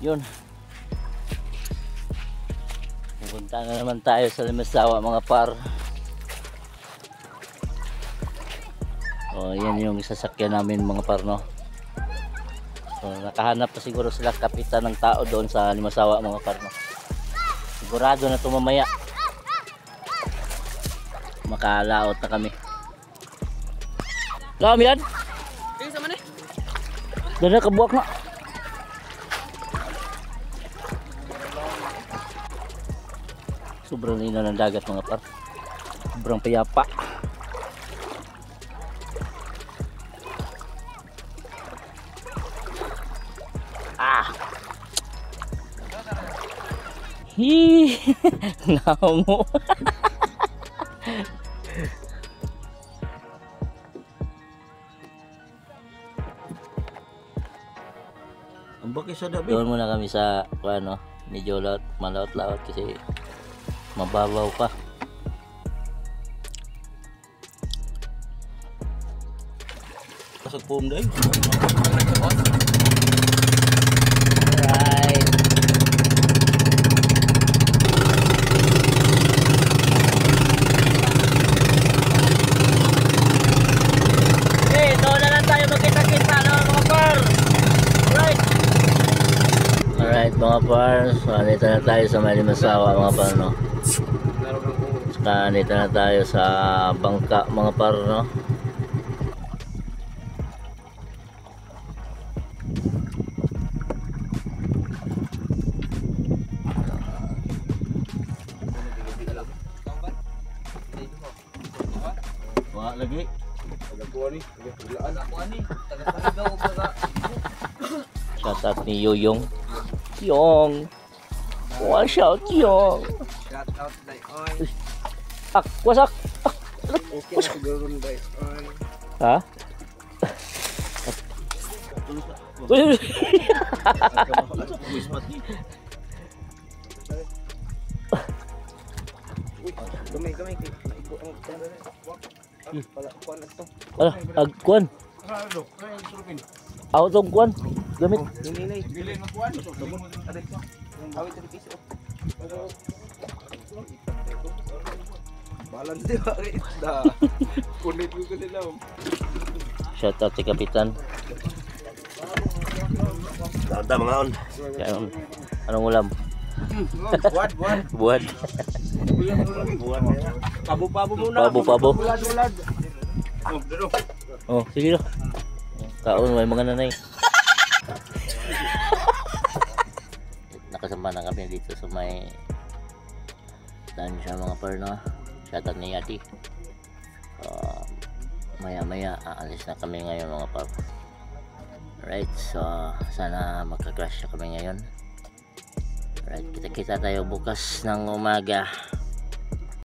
Yun. Pupunta na naman tayo sa Limasawa mga par. O yan yung sasakyan namin mga par, no. So nakahanap na siguro sila kapitan ng tao doon sa Limasawa mga par, no. Sigurado na ito mamaya makalaot na kami. Kami yan? Kaya sa mana? Doon na kabuak na. Sobrang linaw ng dagat mga par. Sobrang payapa. Ah. Hi. Ngamo. Ang bakit sa dabi? Doon muna kami sa ano, medyo malaot-laot kasi mababaw pa. Pasag pum day. Alright. Okay, doon na lang tayo magkita-kita no, mga par. Alright. Alright mga par, so andito na tayo sa Limasawa mga par, no. Saka andito na tayo sa bangka mga par, no. Wala lagi. Tagakuha ni. Tagakuhaan ni. Taga-tagagaw ko sa... Shout out ni Yoyong. Yong. Watch out Yong. Shout out day on. Wasak. Okay na siguro day on. Ha? Uy. Gamay. Ala, agkuan. Tong kuan. Gamit. Balance di ba? Kunit ko nila. Shout out si Kapitan. Tanda mga on. Anong ulam? Buat. Buwan. Pabo muna. Pabo. Ulad. Oh, sige do. Kaon may mga nanay. Nakasama na kami dito sa may dansya mga par, no. Shout out ni Yati. Maya aalis na kami ngayon mga par. Alright, so sana magka-crash na kami ngayon. Alright, kita tayo bukas ng umaga.